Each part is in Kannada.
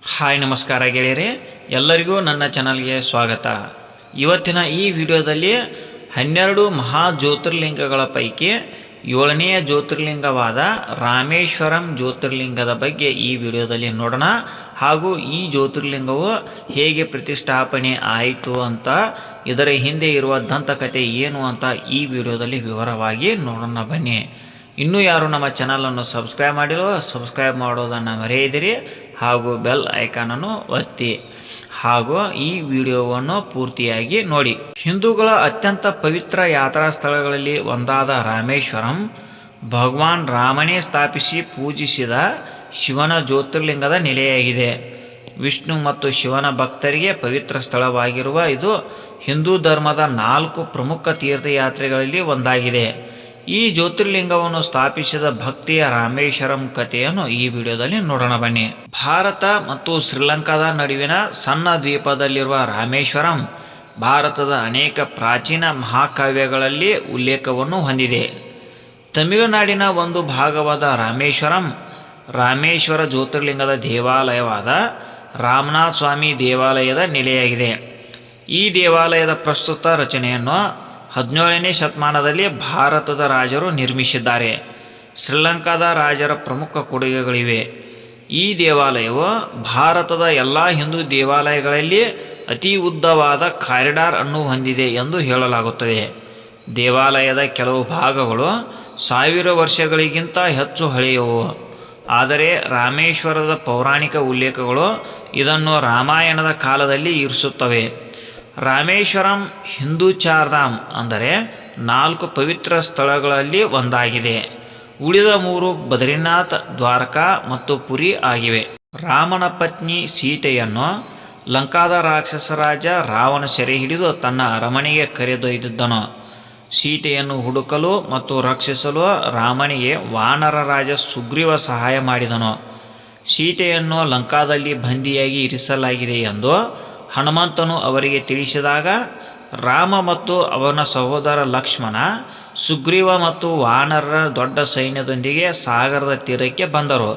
ಹಾಯ್ ನಮಸ್ಕಾರ ಗೆಳೆಯರೆ, ಎಲ್ಲರಿಗೂ ನನ್ನ ಚಾನಲ್ಗೆ ಸ್ವಾಗತ. ಇವತ್ತಿನ ಈ ವಿಡಿಯೋದಲ್ಲಿ 12 ಮಹಾ ಜ್ಯೋತಿರ್ಲಿಂಗಗಳ ಪೈಕಿ 7ನೆಯ ಜ್ಯೋತಿರ್ಲಿಂಗವಾದ ರಾಮೇಶ್ವರಂ ಜ್ಯೋತಿರ್ಲಿಂಗದ ಬಗ್ಗೆ ಈ ವಿಡಿಯೋದಲ್ಲಿ ನೋಡೋಣ. ಹಾಗೂ ಈ ಜ್ಯೋತಿರ್ಲಿಂಗವು ಹೇಗೆ ಪ್ರತಿಷ್ಠಾಪನೆ ಆಯಿತು ಅಂತ, ಇದರ ಹಿಂದೆ ಇರುವ ದಂತಕಥೆ ಏನು ಅಂತ ಈ ವಿಡಿಯೋದಲ್ಲಿ ವಿವರವಾಗಿ ನೋಡೋಣ ಬನ್ನಿ. ಇನ್ನೂ ಯಾರು ನಮ್ಮ ಚಾನಲನ್ನು ಸಬ್ಸ್ಕ್ರೈಬ್ ಮಾಡಿರೋ ಸಬ್ಸ್ಕ್ರೈಬ್ ಮಾಡೋದನ್ನು ಮರೆಯದಿರಿ ಹಾಗೂ ಬೆಲ್ ಐಕಾನನ್ನು ಒತ್ತಿ ಹಾಗೂ ಈ ವಿಡಿಯೋವನ್ನು ಪೂರ್ತಿಯಾಗಿ ನೋಡಿ. ಹಿಂದೂಗಳ ಅತ್ಯಂತ ಪವಿತ್ರ ಯಾತ್ರಾ ಸ್ಥಳಗಳಲ್ಲಿ ಒಂದಾದ ರಾಮೇಶ್ವರಂ ಭಗವಾನ್ ರಾಮನೇ ಸ್ಥಾಪಿಸಿ ಪೂಜಿಸಿದ ಶಿವನ ಜ್ಯೋತಿರ್ಲಿಂಗದ ನೆಲೆಯಾಗಿದೆ. ವಿಷ್ಣು ಮತ್ತು ಶಿವನ ಭಕ್ತರಿಗೆ ಪವಿತ್ರ ಸ್ಥಳವಾಗಿರುವ ಇದು ಹಿಂದೂ ಧರ್ಮದ 4 ಪ್ರಮುಖ ತೀರ್ಥಯಾತ್ರೆಗಳಲ್ಲಿ ಒಂದಾಗಿದೆ. ಈ ಜ್ಯೋತಿರ್ಲಿಂಗವನ್ನು ಸ್ಥಾಪಿಸಿದ ಭಕ್ತಿಯ ರಾಮೇಶ್ವರಂ ಕಥೆಯನ್ನು ಈ ವಿಡಿಯೋದಲ್ಲಿ ನೋಡೋಣ ಬನ್ನಿ. ಭಾರತ ಮತ್ತು ಶ್ರೀಲಂಕಾದ ನಡುವಿನ ಸಣ್ಣ ದ್ವೀಪದಲ್ಲಿರುವ ರಾಮೇಶ್ವರಂ ಭಾರತದ ಅನೇಕ ಪ್ರಾಚೀನ ಮಹಾಕಾವ್ಯಗಳಲ್ಲಿ ಉಲ್ಲೇಖವನ್ನು ಹೊಂದಿದೆ. ತಮಿಳುನಾಡಿನ ಒಂದು ಭಾಗವಾದ ರಾಮೇಶ್ವರಂ ರಾಮೇಶ್ವರ ಜ್ಯೋತಿರ್ಲಿಂಗದ ದೇವಾಲಯವಾದ ರಾಮನಾಥ ಸ್ವಾಮಿ ದೇವಾಲಯದ ನೆಲೆಯಾಗಿದೆ. ಈ ದೇವಾಲಯದ ಪ್ರಸ್ತುತ ರಚನೆಯನ್ನು 17ನೇ ಶತಮಾನದಲ್ಲಿ ಭಾರತದ ರಾಜರು ನಿರ್ಮಿಸಿದ್ದಾರೆ. ಶ್ರೀಲಂಕಾದ ರಾಜರ ಪ್ರಮುಖ ಕೊಡುಗೆಗಳಿವೆ. ಈ ದೇವಾಲಯವು ಭಾರತದ ಎಲ್ಲ ಹಿಂದೂ ದೇವಾಲಯಗಳಲ್ಲಿ ಅತಿ ಉದ್ದವಾದ ಕಾರಿಡಾರ್ ಅನ್ನು ಹೊಂದಿದೆ ಎಂದು ಹೇಳಲಾಗುತ್ತದೆ. ದೇವಾಲಯದ ಕೆಲವು ಭಾಗಗಳು 1000 ವರ್ಷಗಳಿಗಿಂತ ಹೆಚ್ಚು ಹಳೆಯವು. ಆದರೆ ರಾಮೇಶ್ವರದ ಪೌರಾಣಿಕ ಉಲ್ಲೇಖಗಳು ಇದನ್ನು ರಾಮಾಯಣದ ಕಾಲದಲ್ಲಿ ಇರಿಸುತ್ತವೆ. ರಾಮೇಶ್ವರಂ ಹಿಂದೂ ಚಾರ್ಧಾಮ್ ಅಂದರೆ 4 ಪವಿತ್ರ ಸ್ಥಳಗಳಲ್ಲಿ ಒಂದಾಗಿದೆ. ಉಳಿದ 3 ಬದ್ರಿನಾಥ್, ದ್ವಾರಕಾ ಮತ್ತು ಪುರಿ ಆಗಿವೆ. ರಾಮನ ಪತ್ನಿ ಸೀತೆಯನ್ನು ಲಂಕಾದ ರಾಕ್ಷಸ ರಾಜ ರಾವಣ ಸೆರೆ ಹಿಡಿದು ತನ್ನ ಅರಮನೆಗೆ ಕರೆದೊಯ್ದಿದ್ದನು. ಸೀತೆಯನ್ನು ಹುಡುಕಲು ಮತ್ತು ರಕ್ಷಿಸಲು ರಾಮನಿಗೆ ವಾನರ ರಾಜ ಸುಗ್ರೀವ ಸಹಾಯ ಮಾಡಿದನು. ಸೀತೆಯನ್ನು ಲಂಕಾದಲ್ಲಿ ಬಂದಿಯಾಗಿ ಇರಿಸಲಾಗಿದೆ ಎಂದು ಹನುಮಂತನು ಅವರಿಗೆ ತಿಳಿಸಿದಾಗ ರಾಮ ಮತ್ತು ಅವನ ಸಹೋದರ ಲಕ್ಷ್ಮಣ, ಸುಗ್ರೀವ ಮತ್ತು ವಾನರರ ದೊಡ್ಡ ಸೈನ್ಯದೊಂದಿಗೆ ಸಾಗರದ ತೀರಕ್ಕೆ ಬಂದರು.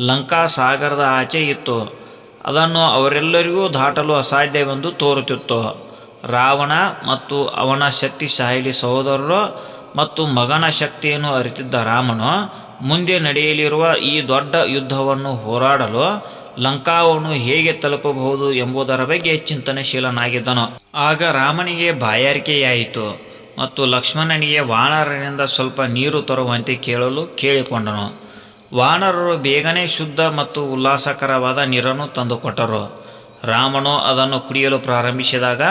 ಲಂಕಾ ಸಾಗರದ ಆಚೆ ಇತ್ತು. ಅದನ್ನು ಅವರೆಲ್ಲರಿಗೂ ದಾಟಲು ಅಸಾಧ್ಯವೆಂದು ತೋರುತ್ತಿತ್ತು. ರಾವಣ ಮತ್ತು ಅವನ ಶಕ್ತಿಶಾಲಿ ಸಹೋದರರು ಮತ್ತು ಮಗನ ಶಕ್ತಿಯನ್ನು ಅರಿತಿದ್ದ ರಾಮನು ಮುಂದೆ ನಡೆಯಲಿರುವ ಈ ದೊಡ್ಡ ಯುದ್ಧವನ್ನು ಹೋರಾಡಲು ಲಂಕಾವನ್ನು ಹೇಗೆ ತಲುಪಬಹುದು ಎಂಬುದರ ಬಗ್ಗೆ ಚಿಂತನಶೀಲನಾಗಿದ್ದನು. ಆಗ ರಾಮನಿಗೆ ಬಾಯಾರಿಕೆಯಾಯಿತು ಮತ್ತು ಲಕ್ಷ್ಮಣನಿಗೆ ವಾನರರಿಂದ ಸ್ವಲ್ಪ ನೀರು ತರುವಂತೆ ಕೇಳಲು ಕೇಳಿಕೊಂಡನು. ವಾನರರು ಬೇಗನೆ ಶುದ್ಧ ಮತ್ತು ಉಲ್ಲಾಸಕರವಾದ ನೀರನ್ನು ತಂದುಕೊಟ್ಟರು. ರಾಮನು ಅದನ್ನು ಕುಡಿಯಲು ಪ್ರಾರಂಭಿಸಿದಾಗ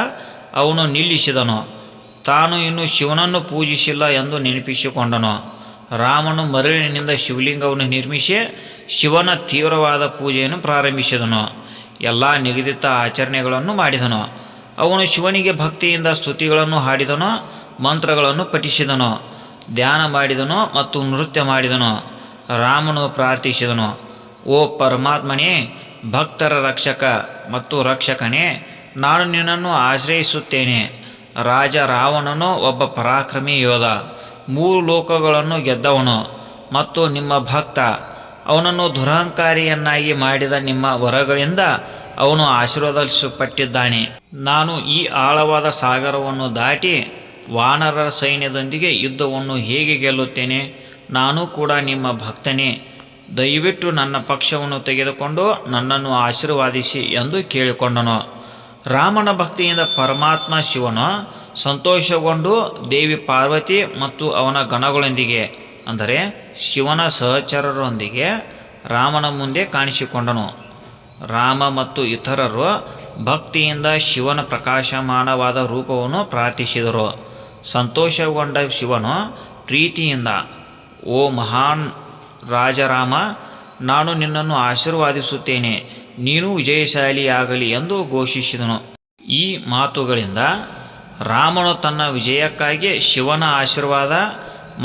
ಅವನು ನಿಲ್ಲಿಸಿದನು. ತಾನು ಇನ್ನೂ ಶಿವನನ್ನು ಪೂಜಿಸಿಲ್ಲ ಎಂದು ನೆನಪಿಸಿಕೊಂಡನು. ರಾಮನು ಮರಳಿನಿಂದ ಶಿವಲಿಂಗವನ್ನು ನಿರ್ಮಿಸಿ ಶಿವನ ತೀವ್ರವಾದ ಪೂಜೆಯನ್ನು ಪ್ರಾರಂಭಿಸಿದನು. ಎಲ್ಲ ನಿಗದಿತ ಆಚರಣೆಗಳನ್ನು ಮಾಡಿದನು. ಅವನು ಶಿವನಿಗೆ ಭಕ್ತಿಯಿಂದ ಸ್ತುತಿಗಳನ್ನು ಹಾಡಿದನು, ಮಂತ್ರಗಳನ್ನು ಪಠಿಸಿದನು, ಧ್ಯಾನ ಮಾಡಿದನು ಮತ್ತು ನೃತ್ಯ ಮಾಡಿದನು. ರಾಮನು ಪ್ರಾರ್ಥಿಸಿದನು, ಓ ಪರಮಾತ್ಮನೇ, ಭಕ್ತರ ರಕ್ಷಕ ಮತ್ತು ರಕ್ಷಕನೇ, ನಾನು ನಿನ್ನನ್ನು ಆಶ್ರಯಿಸುತ್ತೇನೆ. ರಾಜ ರಾವಣನು ಒಬ್ಬ ಪರಾಕ್ರಮಿ ಯೋಧ, 3 ಲೋಕಗಳನ್ನು ಗೆದ್ದವನು ಮತ್ತು ನಿಮ್ಮ ಭಕ್ತ. ಅವನನ್ನು ದುರಹಂಕಾರಿಯನ್ನಾಗಿ ಮಾಡಿದ ನಿಮ್ಮ ವರಗಳಿಂದ ಅವನು ಆಶೀರ್ವದಿಸಲ್ಪಟ್ಟಿದ್ದಾನೆ. ನಾನು ಈ ಆಳವಾದ ಸಾಗರವನ್ನು ದಾಟಿ ವಾನರರ ಸೈನ್ಯದೊಂದಿಗೆ ಯುದ್ಧವನ್ನು ಹೇಗೆ ಗೆಲ್ಲುತ್ತೇನೆ? ನಾನು ಕೂಡ ನಿಮ್ಮ ಭಕ್ತನೇ. ದಯವಿಟ್ಟು ನನ್ನ ಪಕ್ಷವನ್ನು ತೆಗೆದುಕೊಂಡು ನನ್ನನ್ನು ಆಶೀರ್ವಾದಿಸಿ ಎಂದು ಕೇಳಿಕೊಂಡನು. ರಾಮನ ಭಕ್ತಿಯಿಂದ ಪರಮಾತ್ಮ ಶಿವನು ಸಂತೋಷಗೊಂಡು ದೇವಿ ಪಾರ್ವತಿ ಮತ್ತು ಅವನ ಗಣಗಳೊಂದಿಗೆ ಅಂದರೆ ಶಿವನ ಸಹಚರರೊಂದಿಗೆ ರಾಮನ ಮುಂದೆ ಕಾಣಿಸಿಕೊಂಡನು. ರಾಮ ಮತ್ತು ಇತರರು ಭಕ್ತಿಯಿಂದ ಶಿವನ ಪ್ರಕಾಶಮಾನವಾದ ರೂಪವನ್ನು ಪ್ರಾರ್ಥಿಸಿದರು. ಸಂತೋಷಗೊಂಡ ಶಿವನು ಪ್ರೀತಿಯಿಂದ, ಓ ಮಹಾನ್ ರಾಜರಾಮ, ನಾನು ನಿನ್ನನ್ನು ಆಶೀರ್ವಾದಿಸುತ್ತೇನೆ, ನೀನು ವಿಜಯಶಾಲಿಯಾಗಲಿ ಎಂದು ಘೋಷಿಸಿದನು. ಈ ಮಾತುಗಳಿಂದ ರಾಮನು ತನ್ನ ವಿಜಯಕ್ಕಾಗಿ ಶಿವನ ಆಶೀರ್ವಾದ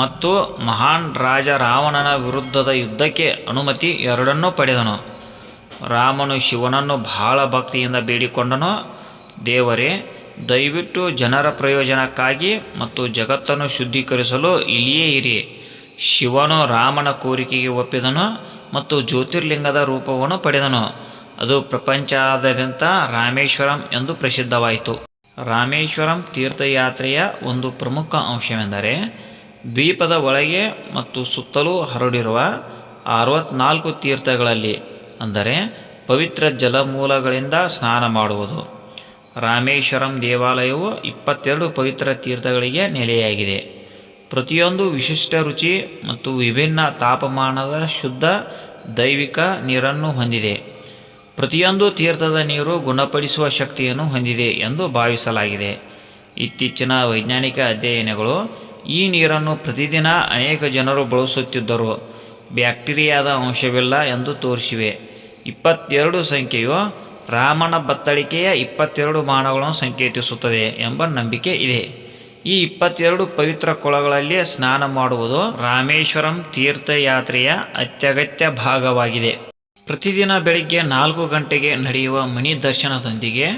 ಮತ್ತು ಮಹಾನ್ ರಾಜ ರಾವಣನ ವಿರುದ್ಧದ ಯುದ್ಧಕ್ಕೆ ಅನುಮತಿ ಎರಡನ್ನೂ ಪಡೆದನು. ರಾಮನು ಶಿವನನ್ನು ಬಹಳ ಭಕ್ತಿಯಿಂದ ಬೇಡಿಕೊಂಡನು, ದೇವರೇ, ದಯವಿಟ್ಟು ಜನರ ಪ್ರಯೋಜನಕ್ಕಾಗಿ ಮತ್ತು ಜಗತ್ತನ್ನು ಶುದ್ಧೀಕರಿಸಲು ಇಲ್ಲಿಯೇ ಇರಿ. ಶಿವನು ರಾಮನ ಕೋರಿಕೆಗೆ ಒಪ್ಪಿದನು ಮತ್ತು ಜ್ಯೋತಿರ್ಲಿಂಗದ ರೂಪವನ್ನು ಪಡೆದನು. ಅದು ಪ್ರಪಂಚಾದ್ಯಂತ ರಾಮೇಶ್ವರಂ ಎಂದು ಪ್ರಸಿದ್ಧವಾಯಿತು. ರಾಮೇಶ್ವರಂ ತೀರ್ಥಯಾತ್ರೆಯ ಒಂದು ಪ್ರಮುಖ ಅಂಶವೆಂದರೆ ದ್ವೀಪದ ಒಳಗೆ ಮತ್ತು ಸುತ್ತಲೂ ಹರಡಿರುವ 64 ತೀರ್ಥಗಳಲ್ಲಿ ಅಂದರೆ ಪವಿತ್ರ ಜಲಮೂಲಗಳಿಂದ ಸ್ನಾನ ಮಾಡುವುದು. ರಾಮೇಶ್ವರಂ ದೇವಾಲಯವು 22 ಪವಿತ್ರ ತೀರ್ಥಗಳಿಗೆ ನೆಲೆಯಾಗಿದೆ. ಪ್ರತಿಯೊಂದು ವಿಶಿಷ್ಟ ರುಚಿ ಮತ್ತು ವಿಭಿನ್ನ ತಾಪಮಾನದ ಶುದ್ಧ ದೈವಿಕ ನೀರನ್ನು ಹೊಂದಿದೆ. ಪ್ರತಿಯೊಂದು ತೀರ್ಥದ ನೀರು ಗುಣಪಡಿಸುವ ಶಕ್ತಿಯನ್ನು ಹೊಂದಿದೆ ಎಂದು ಭಾವಿಸಲಾಗಿದೆ. ಇತ್ತೀಚಿನ ವೈಜ್ಞಾನಿಕ ಅಧ್ಯಯನಗಳು ಈ ನೀರನ್ನು ಪ್ರತಿದಿನ ಅನೇಕ ಜನರು ಬಳಸುತ್ತಿದ್ದರೂ ಬ್ಯಾಕ್ಟೀರಿಯಾದ ಅಂಶವಿಲ್ಲ ಎಂದು ತೋರಿಸಿವೆ. 22 ಸಂಖ್ಯೆಯು ರಾಮನ ಬತ್ತಳಿಕೆಯ 22 ಬಾಣಗಳನ್ನು ಸಂಕೇತಿಸುತ್ತದೆ ಎಂಬ ನಂಬಿಕೆ ಇದೆ. ಈ 22 ಪವಿತ್ರ ಕೊಳಗಳಲ್ಲಿ ಸ್ನಾನ ಮಾಡುವುದು ರಾಮೇಶ್ವರಂ ತೀರ್ಥಯಾತ್ರೆಯ ಅತ್ಯಗತ್ಯ ಭಾಗವಾಗಿದೆ. ಪ್ರತಿದಿನ ಬೆಳಗ್ಗೆ 4 ಗಂಟೆಗೆ ನಡೆಯುವ ಮಣಿ ದರ್ಶನದೊಂದಿಗೆ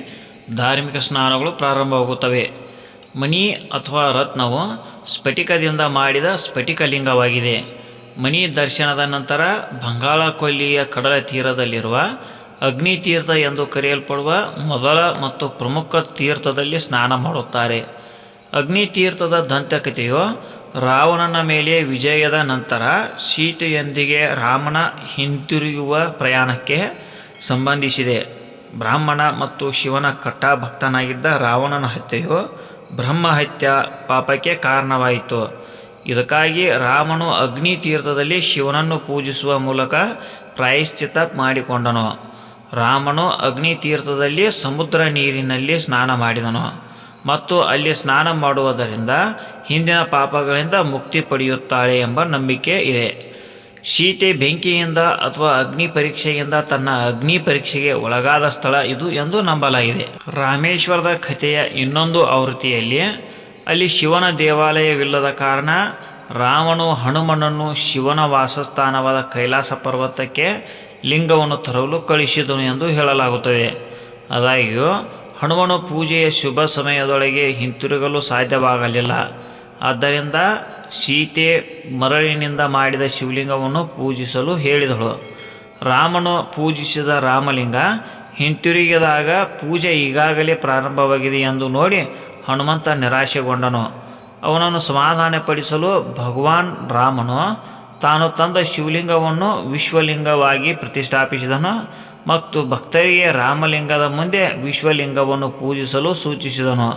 ಧಾರ್ಮಿಕ ಸ್ನಾನಗಳು ಪ್ರಾರಂಭವಾಗುತ್ತವೆ. ಮಣಿ ಅಥವಾ ರತ್ನವು ಸ್ಫಟಿಕದಿಂದ ಮಾಡಿದ ಸ್ಫಟಿಕಲಿಂಗವಾಗಿದೆ. ಮಣಿ ದರ್ಶನದ ನಂತರ ಬಂಗಾಳ ಕೊಲ್ಲಿಯ ಕಡಲ ತೀರದಲ್ಲಿರುವ ಅಗ್ನಿ ತೀರ್ಥ ಎಂದು ಕರೆಯಲ್ಪಡುವ ಮೊದಲ ಮತ್ತು ಪ್ರಮುಖ ತೀರ್ಥದಲ್ಲಿ ಸ್ನಾನ ಮಾಡುತ್ತಾರೆ. ಅಗ್ನಿ ತೀರ್ಥದ ದಂತಕಥೆಯು ರಾವಣನ ಮೇಲೆ ವಿಜಯದ ನಂತರ ಸೀತೆಯೊಂದಿಗೆ ರಾಮನ ಹಿಂತಿರುಗುವ ಪ್ರಯಾಣಕ್ಕೆ ಸಂಬಂಧಿಸಿದೆ. ಬ್ರಾಹ್ಮಣ ಮತ್ತು ಶಿವನ ಕಟ್ಟಾಭಕ್ತನಾಗಿದ್ದ ರಾವಣನ ಹತ್ಯೆಯು ಬ್ರಹ್ಮಹತ್ಯ ಪಾಪಕ್ಕೆ ಕಾರಣವಾಯಿತು. ಇದಕ್ಕಾಗಿ ರಾಮನು ಅಗ್ನಿ ತೀರ್ಥದಲ್ಲಿ ಶಿವನನ್ನು ಪೂಜಿಸುವ ಮೂಲಕ ಪ್ರಾಯಶ್ಚಿತ್ತ ಮಾಡಿಕೊಂಡನು. ರಾಮನು ಅಗ್ನಿ ತೀರ್ಥದಲ್ಲಿ ಸಮುದ್ರ ನೀರಿನಲ್ಲಿ ಸ್ನಾನ ಮಾಡಿದನು ಮತ್ತು ಅಲ್ಲಿ ಸ್ನಾನ ಮಾಡುವುದರಿಂದ ಹಿಂದಿನ ಪಾಪಗಳಿಂದ ಮುಕ್ತಿ ಪಡೆಯುತ್ತಾಳೆ ಎಂಬ ನಂಬಿಕೆ ಇದೆ. ಸೀತೆ ಬೆಂಕಿಯಿಂದ ಅಥವಾ ಅಗ್ನಿ ಪರೀಕ್ಷೆಯಿಂದ ತನ್ನ ಅಗ್ನಿ ಪರೀಕ್ಷೆಗೆ ಒಳಗಾದ ಸ್ಥಳ ಇದು ಎಂದು ನಂಬಲಾಗಿದೆ. ರಾಮೇಶ್ವರದ ಕಥೆಯ ಇನ್ನೊಂದು ಆವೃತ್ತಿಯಲ್ಲಿ ಅಲ್ಲಿ ಶಿವನ ದೇವಾಲಯವಿಲ್ಲದ ಕಾರಣ ರಾಮನು ಹನುಮನನ್ನು ಶಿವನ ವಾಸಸ್ಥಾನವಾದ ಕೈಲಾಸ ಪರ್ವತಕ್ಕೆ ಲಿಂಗವನ್ನು ತರಲು ಕಳಿಸಿದನು ಎಂದು ಹೇಳಲಾಗುತ್ತದೆ. ಆದಾಗ್ಯೂ ಹನುಮನು ಪೂಜೆಯ ಶುಭ ಸಮಯದೊಳಗೆ ಹಿಂತಿರುಗಲು ಸಾಧ್ಯವಾಗಲಿಲ್ಲ. ಆದ್ದರಿಂದ ಸೀತೆ ಮರಳಿನಿಂದ ಮಾಡಿದ ಶಿವಲಿಂಗವನ್ನು ಪೂಜಿಸಲು ಹೇಳಿದಳು. ರಾಮನು ಪೂಜಿಸಿದ ರಾಮಲಿಂಗ ಹಿಂತಿರುಗಿದಾಗ ಪೂಜೆ ಈಗಾಗಲೇ ಪ್ರಾರಂಭವಾಗಿದೆ ಎಂದು ನೋಡಿ ಹನುಮಂತ ನಿರಾಶೆಗೊಂಡನು. ಅವನನ್ನು ಸಮಾಧಾನಪಡಿಸಲು ಭಗವಾನ್ ರಾಮನು ತಾನು ತಂದ ಶಿವಲಿಂಗವನ್ನು ವಿಶ್ವಲಿಂಗವಾಗಿ ಪ್ರತಿಷ್ಠಾಪಿಸಿದನು ಮತ್ತು ಭಕ್ತರಿಗೆ ರಾಮಲಿಂಗದ ಮುಂದೆ ವಿಶ್ವಲಿಂಗವನ್ನು ಪೂಜಿಸಲು ಸೂಚಿಸಿದನು.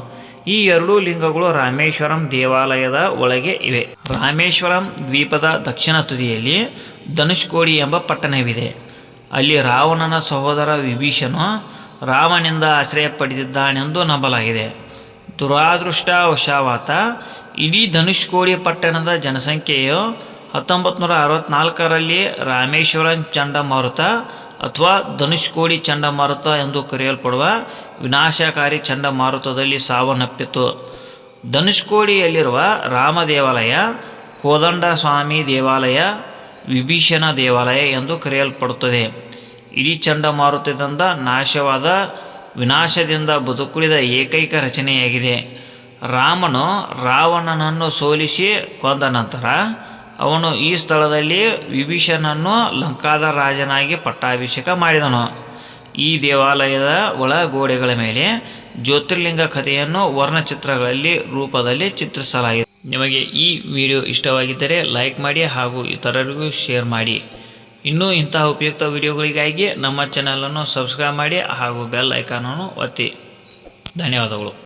ಈ 2 ಲಿಂಗಗಳು ರಾಮೇಶ್ವರಂ ದೇವಾಲಯದ ಒಳಗೆ ಇವೆ. ರಾಮೇಶ್ವರಂ ದ್ವೀಪದ ದಕ್ಷಿಣ ತುದಿಯಲ್ಲಿ ಧನುಷ್ಕೋಡಿ ಎಂಬ ಪಟ್ಟಣವಿದೆ. ಅಲ್ಲಿ ರಾವಣನ ಸಹೋದರ ವಿಭೀಷಣನು ರಾಮನಿಂದ ಆಶ್ರಯ ಪಡೆದಿದ್ದಾನೆಂದು ನಂಬಲಾಗಿದೆ. ದುರಾದೃಷ್ಟವಶಾತ್ ಇಡೀ ಧನುಷ್ಕೋಡಿ ಪಟ್ಟಣದ ಜನಸಂಖ್ಯೆಯು 1964ರಲ್ಲಿ ರಾಮೇಶ್ವರಂ ಚಂಡಮಾರುತ ಅಥವಾ ಧನುಷ್ಕೋಡಿ ಚಂಡಮಾರುತ ಎಂದು ಕರೆಯಲ್ಪಡುವ ವಿನಾಶಕಾರಿ ಚಂಡಮಾರುತದಲ್ಲಿ ಸಾವನ್ನಪ್ಪಿತು. ಧನುಷ್ಕೋಡಿಯಲ್ಲಿರುವ ರಾಮ ದೇವಾಲಯ, ಕೋದಂಡ ಸ್ವಾಮಿ ದೇವಾಲಯ, ವಿಭೀಷಣ ದೇವಾಲಯ ಎಂದು ಕರೆಯಲ್ಪಡುತ್ತದೆ. ಇಡೀ ಚಂಡಮಾರುತದಿಂದ ನಾಶವಾದ ವಿನಾಶದಿಂದ ಬದುಕುಳಿದ ಏಕೈಕ ರಚನೆಯಾಗಿದೆ. ರಾಮನು ರಾವಣನನ್ನು ಸೋಲಿಸಿ ಕೊಂದ ನಂತರ ಅವನು ಈ ಸ್ಥಳದಲ್ಲಿ ವಿಭೀಷಣನನ್ನು ಲಂಕಾದ ರಾಜನಾಗಿ ಪಟ್ಟಾಭಿಷೇಕ ಮಾಡಿದನು. ಈ ದೇವಾಲಯದ ಒಳ ಗೋಡೆಗಳ ಮೇಲೆ ಜ್ಯೋತಿರ್ಲಿಂಗ ಕಥೆಯನ್ನು ವರ್ಣಚಿತ್ರಗಳಲ್ಲಿ ರೂಪದಲ್ಲಿ ಚಿತ್ರಿಸಲಾಗಿದೆ. ನಿಮಗೆ ಈ ವಿಡಿಯೋ ಇಷ್ಟವಾಗಿದ್ದರೆ ಲೈಕ್ ಮಾಡಿ ಹಾಗೂ ಇತರರಿಗೂ ಶೇರ್ ಮಾಡಿ. ಇನ್ನೂ ಇಂತಹ ಉಪಯುಕ್ತ ವಿಡಿಯೋಗಳಿಗಾಗಿ ನಮ್ಮ ಚಾನಲನ್ನು ಸಬ್ಸ್ಕ್ರೈಬ್ ಮಾಡಿ ಹಾಗೂ ಬೆಲ್ ಐಕಾನನ್ನು ಒತ್ತಿ. ಧನ್ಯವಾದಗಳು.